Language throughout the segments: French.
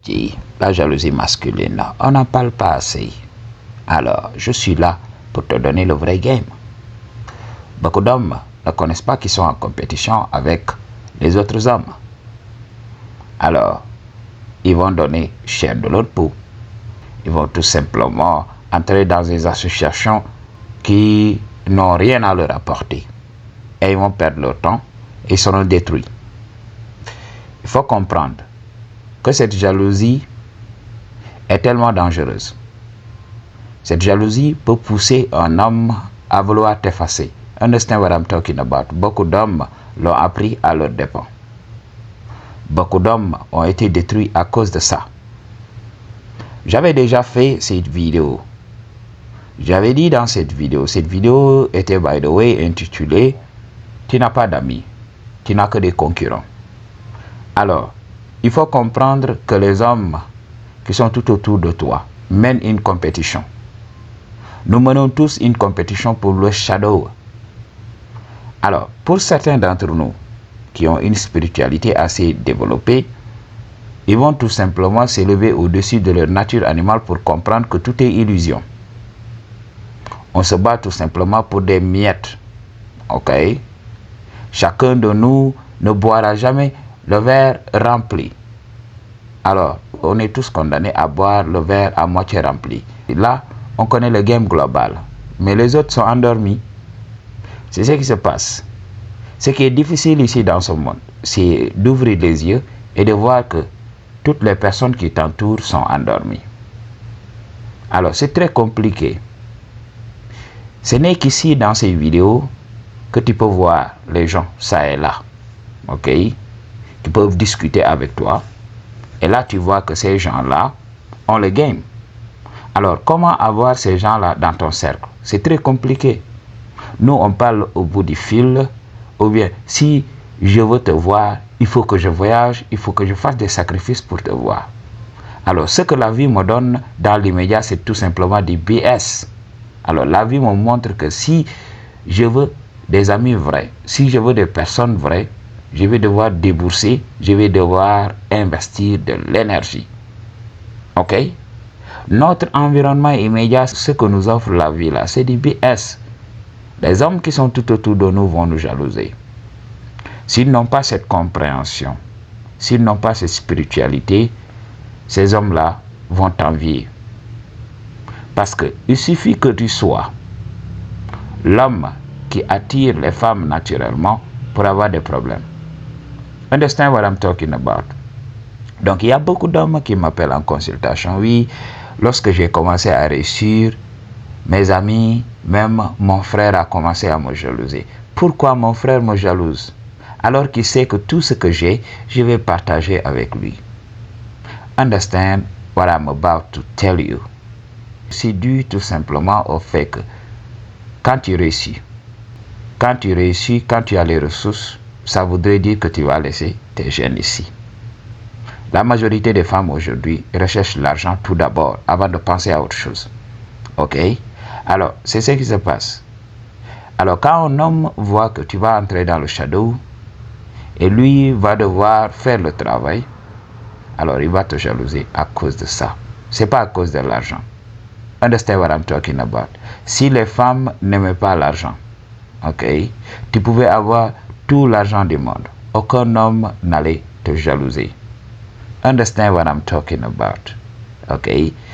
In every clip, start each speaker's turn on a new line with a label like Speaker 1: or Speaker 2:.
Speaker 1: dit la jalousie masculine, on n'en parle pas assez. Alors, je suis là pour te donner le vrai game. Beaucoup d'hommes ne connaissent pas qu'ils sont en compétition avec les autres hommes. Alors, ils vont donner chair de l'autre peau. Ils vont tout simplement entrer dans des associations qui n'ont rien à leur apporter. Et ils vont perdre leur temps et seront détruits. Il faut comprendre que cette jalousie est tellement dangereuse. Cette jalousie peut pousser un homme à vouloir t'effacer. Understand what I'm talking about? Beaucoup d'hommes l'ont appris à leurs dépens. Beaucoup d'hommes ont été détruits à cause de ça. J'avais déjà fait cette vidéo. J'avais dit dans cette vidéo était by the way intitulée « Tu n'as pas d'amis, tu n'as que des concurrents ». Alors, il faut comprendre que les hommes qui sont tout autour de toi mènent une compétition. Nous menons tous une compétition pour le shadow. Alors, pour certains d'entre nous qui ont une spiritualité assez développée, ils vont tout simplement s'élever au-dessus de leur nature animale pour comprendre que tout est illusion. On se bat tout simplement pour des miettes. Ok? Chacun de nous ne boira jamais le verre rempli. Alors, on est tous condamnés à boire le verre à moitié rempli. Et là, on connaît le game global. Mais les autres sont endormis. C'est ce qui se passe. Ce qui est difficile ici dans ce monde, c'est d'ouvrir les yeux et de voir que toutes les personnes qui t'entourent sont endormies. Alors, c'est très compliqué. Ce n'est qu'ici, dans ces vidéos, que tu peux voir les gens, ça et là. Ok? Qui peuvent discuter avec toi. Et là, tu vois que ces gens-là ont le game. Alors, comment avoir ces gens-là dans ton cercle? C'est très compliqué. Nous, on parle au bout du fil. Ou bien, si je veux te voir, il faut que je voyage, il faut que je fasse des sacrifices pour te voir. Alors, ce que la vie me donne dans l'immédiat, c'est tout simplement du BS. Alors, la vie me montre que si je veux des amis vrais, si je veux des personnes vraies, je vais devoir débourser, je vais devoir investir de l'énergie. Ok? Notre environnement immédiat, ce que nous offre la vie là, c'est du BS. Les hommes qui sont tout autour de nous vont nous jalouser. S'ils n'ont pas cette compréhension, s'ils n'ont pas cette spiritualité, ces hommes-là vont t'envier. Parce qu'il suffit que tu sois l'homme qui attire les femmes naturellement pour avoir des problèmes. Understand what I'm talking about? Donc, il y a beaucoup d'hommes qui m'appellent en consultation. Oui, lorsque j'ai commencé à réussir, mes amis, même mon frère a commencé à me jalouser. Pourquoi mon frère me jalouse? Alors qu'il sait que tout ce que j'ai, je vais partager avec lui. Understand what I'm about to tell you. C'est dû tout simplement au fait que quand tu réussis, quand tu as les ressources, ça voudrait dire que tu vas laisser tes gènes ici. La majorité des femmes aujourd'hui recherchent l'argent tout d'abord avant de penser à autre chose. Ok? Alors, c'est ce qui se passe. Alors, quand un homme voit que tu vas entrer dans le shadow et lui va devoir faire le travail, alors il va te jalouser à cause de ça. C'est pas à cause de l'argent. Understand what I'm talking about? Si les femmes n'aimaient pas l'argent, ok, tu pouvais avoir tout l'argent du monde. Aucun homme n'allait te jalouser. Understand what I'm talking about? Ok,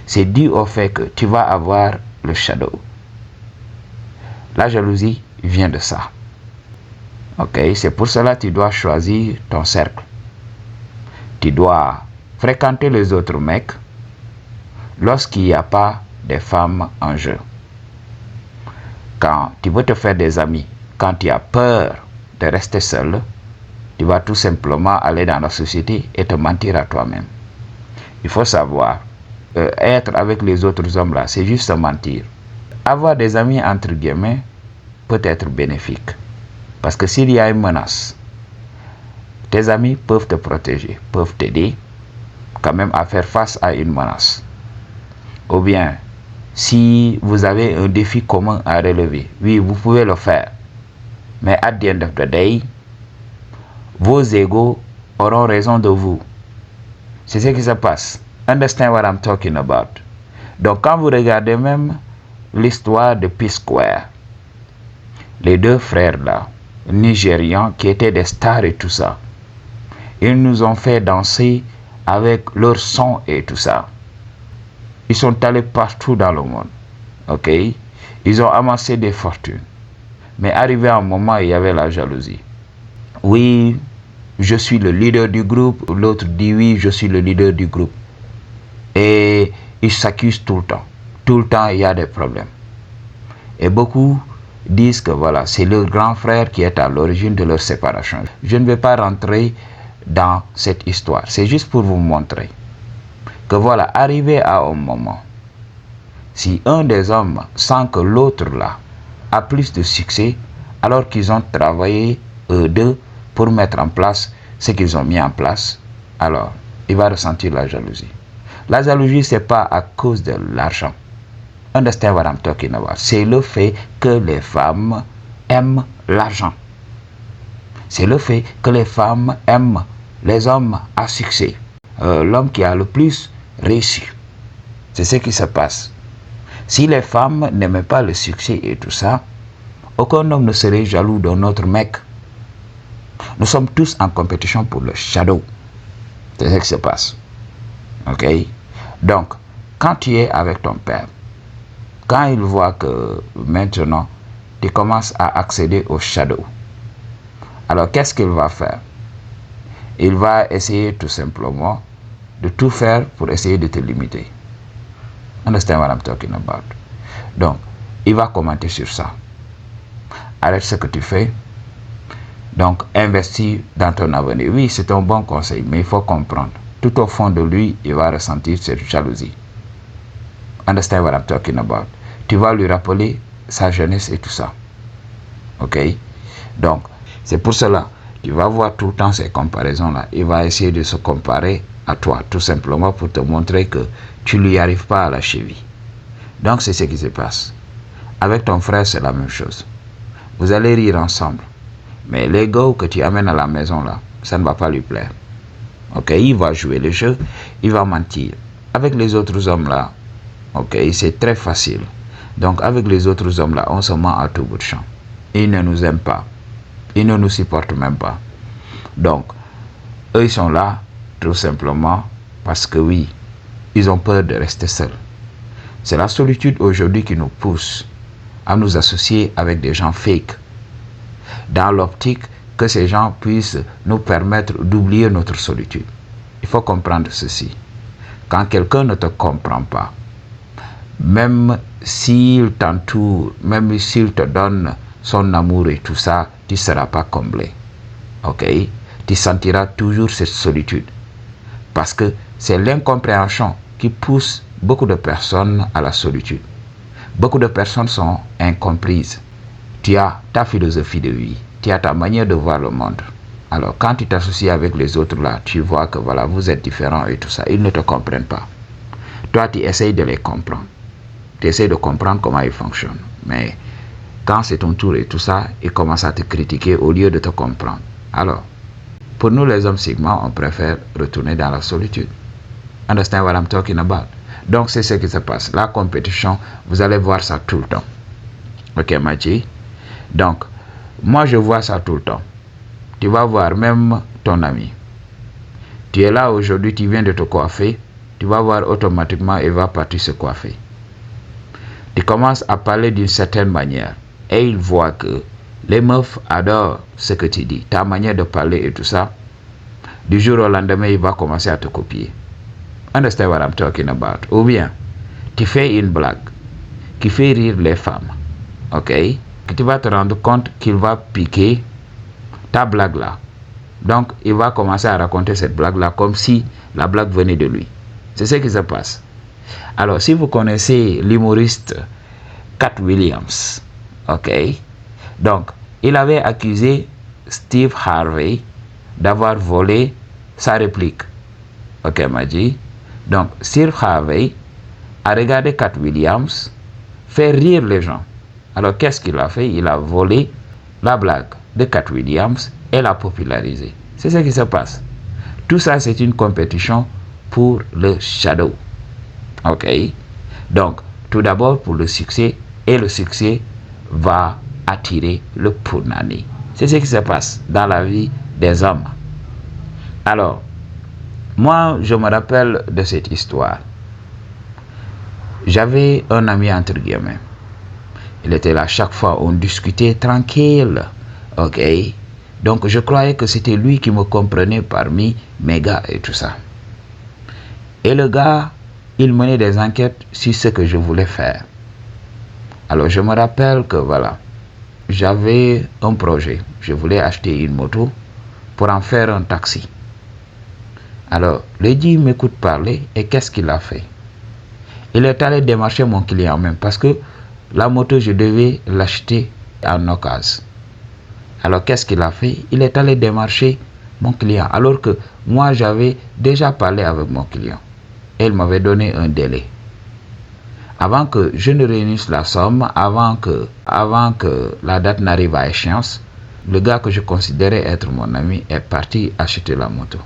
Speaker 1: c'est dû au fait que tu vas avoir le shadow. La jalousie vient de ça. Ok, c'est pour cela que tu dois choisir ton cercle. Tu dois fréquenter les autres mecs lorsqu'il n'y a pas des femmes en jeu. Quand tu veux te faire des amis, quand tu as peur de rester seul, tu vas tout simplement aller dans la société et te mentir à toi-même. Il faut savoir, être avec les autres hommes là, c'est juste mentir. Avoir des amis entre guillemets peut être bénéfique. Parce que s'il y a une menace, tes amis peuvent te protéger, peuvent t'aider quand même à faire face à une menace. Ou bien, si vous avez un défi commun à relever, oui, vous pouvez le faire. Mais at the end of the day, vos égos auront raison de vous. C'est ce qui se passe. Understand what I'm talking about? Donc, quand vous regardez même l'histoire de P-Square, les deux frères là, nigérians qui étaient des stars et tout ça, ils nous ont fait danser avec leur son et tout ça. Ils sont allés partout dans le monde. Ok? Ils ont amassé des fortunes. Mais arrivé à un moment, il y avait la jalousie. Oui, je suis le leader du groupe. L'autre dit oui, je suis le leader du groupe. Et ils s'accusent tout le temps. Tout le temps, il y a des problèmes. Et beaucoup disent que voilà, c'est leur grand frère qui est à l'origine de leur séparation. Je ne vais pas rentrer dans cette histoire. C'est juste pour vous montrer que voilà, arrivé à un moment, si un des hommes sent que l'autre là a plus de succès, alors qu'ils ont travaillé eux deux pour mettre en place ce qu'ils ont mis en place, alors il va ressentir la jalousie. La jalousie, c'est pas à cause de l'argent. Understand what I'm talking about? C'est le fait que les femmes aiment l'argent. C'est le fait que les femmes aiment les hommes à succès. L'homme qui a le plus réussi. C'est ce qui se passe. Si les femmes n'aimaient pas le succès et tout ça, aucun homme ne serait jaloux d'un autre mec. Nous sommes tous en compétition pour le shadow. C'est ce qui se passe. Ok? Donc, quand tu es avec ton père, quand il voit que maintenant, tu commences à accéder au shadow, alors qu'est-ce qu'il va faire? Il va essayer tout simplement de tout faire pour essayer de te limiter. Understand what I'm talking about? Donc, il va commenter sur ça. Arrête ce que tu fais. Donc, investis dans ton avenir. Oui, c'est un bon conseil, mais il faut comprendre. Tout au fond de lui, il va ressentir cette jalousie. Understand what I'm talking about? Tu vas lui rappeler sa jeunesse et tout ça. Ok? Donc, c'est pour cela, tu vas voir tout le temps ces comparaisons-là. Il va essayer de se comparer à toi, tout simplement pour te montrer que tu ne lui arrives pas à la cheville. Donc, c'est ce qui se passe. Avec ton frère, c'est la même chose. Vous allez rire ensemble. Mais l'ego que tu amènes à la maison, là, ça ne va pas lui plaire. Ok? Il va jouer le jeu, il va mentir. Avec les autres hommes, là, ok, c'est très facile. Donc, avec les autres hommes, là, on se ment à tout bout de champ. Ils ne nous aiment pas. Ils ne nous supportent même pas. Donc, eux, ils sont là, tout simplement, parce que oui, ils ont peur de rester seuls. C'est la solitude aujourd'hui qui nous pousse à nous associer avec des gens fake, dans l'optique que ces gens puissent nous permettre d'oublier notre solitude. Il faut comprendre ceci. Quand quelqu'un ne te comprend pas, même s'il t'entoure, même s'il te donne son amour et tout ça, tu ne seras pas comblé. Ok? Tu sentiras toujours cette solitude. Parce que c'est l'incompréhension qui pousse beaucoup de personnes à la solitude. Beaucoup de personnes sont incomprises. Tu as ta philosophie de vie, tu as ta manière de voir le monde. Alors quand tu t'associes avec les autres là, tu vois que voilà, vous êtes différents et tout ça, ils ne te comprennent pas. Toi, tu essayes de les comprendre. Tu essayes de comprendre comment ils fonctionnent. Mais quand c'est ton tour et tout ça, ils commencent à te critiquer au lieu de te comprendre. Alors, pour nous les hommes Sigma, on préfère retourner dans la solitude. Understand what I'm talking about? Donc c'est ce qui se passe. La compétition, vous allez voir ça tout le temps. Ok, Machi? Donc, moi je vois ça tout le temps. Tu vas voir même ton ami. Tu es là aujourd'hui, tu viens de te coiffer. Tu vas voir automatiquement, il va partir se coiffer. Tu commences à parler d'une certaine manière. Et il voit que les meufs adorent ce que tu dis. Ta manière de parler et tout ça. Du jour au lendemain, il va commencer à te copier. Understand what I'm talking about? Ou bien, tu fais une blague qui fait rire les femmes. Ok? Tu vas te rendre compte qu'il va piquer ta blague là. Donc, il va commencer à raconter cette blague là comme si la blague venait de lui. C'est ce qui se passe. Alors, si vous connaissez l'humoriste Cat Williams, ok? Donc, il avait accusé Steve Harvey d'avoir volé sa réplique. Ok, Maji? Donc, Steve Harvey a regardé Cat Williams faire rire les gens. Alors, qu'est-ce qu'il a fait? Il a volé la blague de Cat Williams et l'a popularisée. C'est ce qui se passe. Tout ça, c'est une compétition pour le shadow. Ok? Donc, tout d'abord pour le succès, et le succès va attirer le punani. C'est ce qui se passe dans la vie des hommes. Alors, moi, je me rappelle de cette histoire. J'avais un ami entre guillemets. Il était là chaque fois, on discutait tranquille. Ok? Donc, je croyais que c'était lui qui me comprenait parmi mes gars et tout ça. Et le gars, il menait des enquêtes sur ce que je voulais faire. Alors, je me rappelle que voilà, j'avais un projet. Je voulais acheter une moto pour en faire un taxi. Alors, le dit m'écoute parler et qu'est-ce qu'il a fait? Il est allé démarcher mon client même parce que la moto, je devais l'acheter en occasion. Alors, qu'est-ce qu'il a fait? Il est allé démarcher mon client alors que moi, j'avais déjà parlé avec mon client. Et il m'avait donné un délai. Avant que je ne réunisse la somme, avant que la date n'arrive à échéance, le gars que je considérais être mon ami est parti acheter la moto.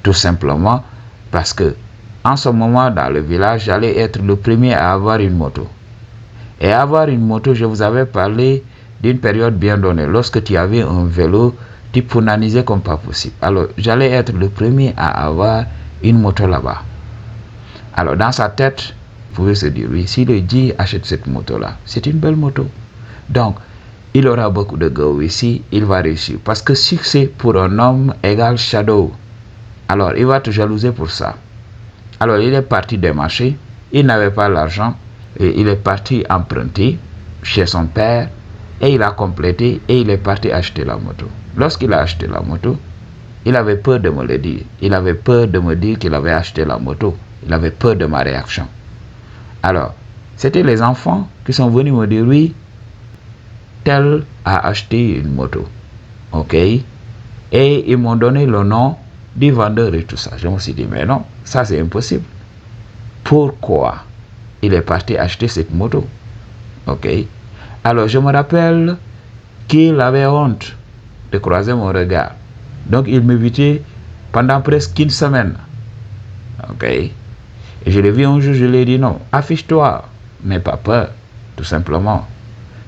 Speaker 1: Tout simplement parce que en ce moment dans le village, j'allais être le premier à avoir une moto. Et avoir une moto, je vous avais parlé d'une période bien donnée. Lorsque tu avais un vélo, tu punanisais comme pas possible. Alors, j'allais être le premier à avoir une moto là-bas. Alors, dans sa tête, vous pouvez se dire, oui, si le dit achète cette moto-là, c'est une belle moto. Donc, il aura beaucoup de go ici, il va réussir. Parce que succès pour un homme égale shadow. Alors, il va te jalouser pour ça. Alors, il est parti démarcher, il n'avait pas l'argent, et il est parti emprunter chez son père, et il a complété, et il est parti acheter la moto. Lorsqu'il a acheté la moto, il avait peur de me le dire. Il avait peur de me dire qu'il avait acheté la moto. Il avait peur de ma réaction. Alors, c'était les enfants qui sont venus me dire, oui, tel a acheté une moto. Ok? Et ils m'ont donné le nom du vendeur et tout ça. Je me suis dit, mais non, ça c'est impossible. Pourquoi il est parti acheter cette moto? Ok? Alors, je me rappelle qu'il avait honte de croiser mon regard. Donc, il m'évitait pendant presque une semaine. Ok? Et je l'ai vu un jour, je lui ai dit non, affiche-toi, n'aie pas peur, tout simplement.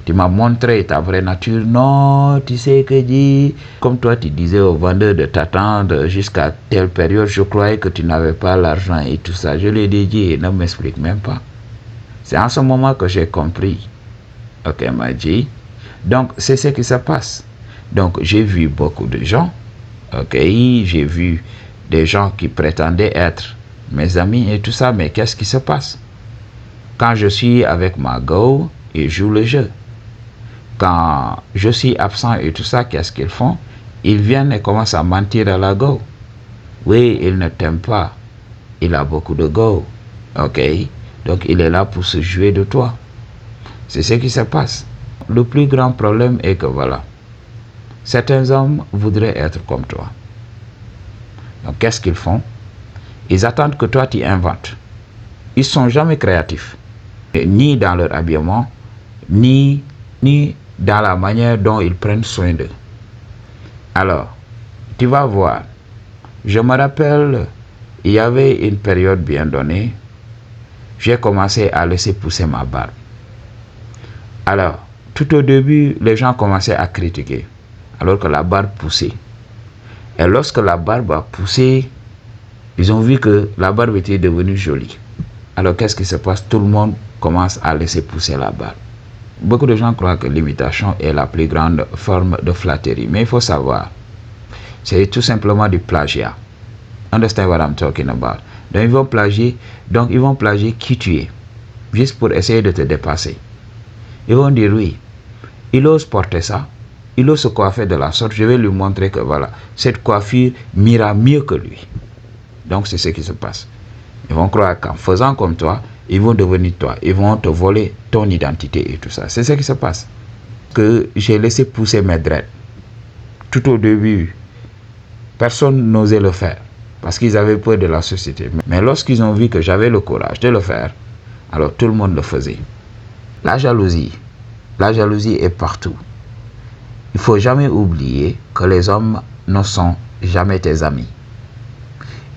Speaker 1: Tu m'as montré ta vraie nature. Non, tu sais que dit, comme toi tu disais au vendeur de t'attendre jusqu'à telle période, je croyais que tu n'avais pas l'argent et tout ça. Je lui ai dit, ne m'explique même pas. C'est en ce moment que j'ai compris. Ok, m'a dit. Donc, c'est ce qui se passe. Donc, j'ai vu beaucoup de gens. Ok, j'ai vu des gens qui prétendaient être mes amis et tout ça, mais qu'est-ce qui se passe? Quand je suis avec ma go, ils jouent le jeu. Quand je suis absent et tout ça, qu'est-ce qu'ils font? Ils viennent et commencent à mentir à la go. Oui, il ne t'aime pas. Il a beaucoup de go. Ok? Donc, il est là pour se jouer de toi. C'est ce qui se passe. Le plus grand problème est que voilà, certains hommes voudraient être comme toi. Donc, qu'est-ce qu'ils font? Ils attendent que toi, tu inventes. Ils ne sont jamais créatifs. Ni dans leur habillement, ni dans la manière dont ils prennent soin d'eux. Alors, tu vas voir. Je me rappelle, il y avait une période bien donnée, j'ai commencé à laisser pousser ma barbe. Alors, tout au début, les gens commençaient à critiquer, alors que la barbe poussait. Et lorsque la barbe a poussé, ils ont vu que la barbe était devenue jolie. Alors, qu'est-ce qui se passe? Tout le monde commence à laisser pousser la barbe. Beaucoup de gens croient que l'imitation est la plus grande forme de flatterie. Mais il faut savoir, c'est tout simplement du plagiat. Understand what I'm talking about? Donc, ils vont plagier qui tu es, juste pour essayer de te dépasser. Ils vont dire oui, il ose porter ça, il ose se coiffer de la sorte, je vais lui montrer que voilà, cette coiffure m'ira mieux que lui. Donc, c'est ce qui se passe. Ils vont croire qu'en faisant comme toi, ils vont devenir toi. Ils vont te voler ton identité et tout ça. C'est ce qui se passe. Que j'ai laissé pousser mes dreads. Tout au début, personne n'osait le faire. Parce qu'ils avaient peur de la société. Mais lorsqu'ils ont vu que j'avais le courage de le faire, alors tout le monde le faisait. La jalousie est partout. Il ne faut jamais oublier que les hommes ne sont jamais tes amis.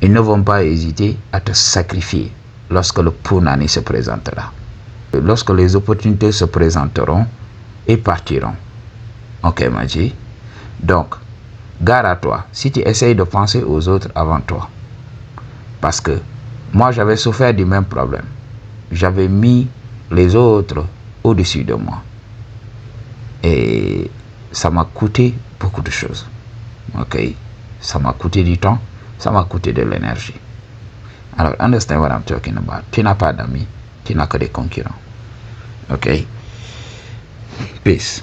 Speaker 1: Ils ne vont pas hésiter à te sacrifier lorsque le punani se présentera. Lorsque les opportunités se présenteront, ils partiront. Ok, Maji? Donc, gare à toi si tu essayes de penser aux autres avant toi. Parce que moi, j'avais souffert du même problème. J'avais mis les autres au-dessus de moi. Et ça m'a coûté beaucoup de choses. Ok? Ça m'a coûté du temps, ça m'a coûté de l'énergie. Alors, understand what I'm talking about. Tu n'as pas d'amis, tu n'as que des concurrents. Ok? Peace.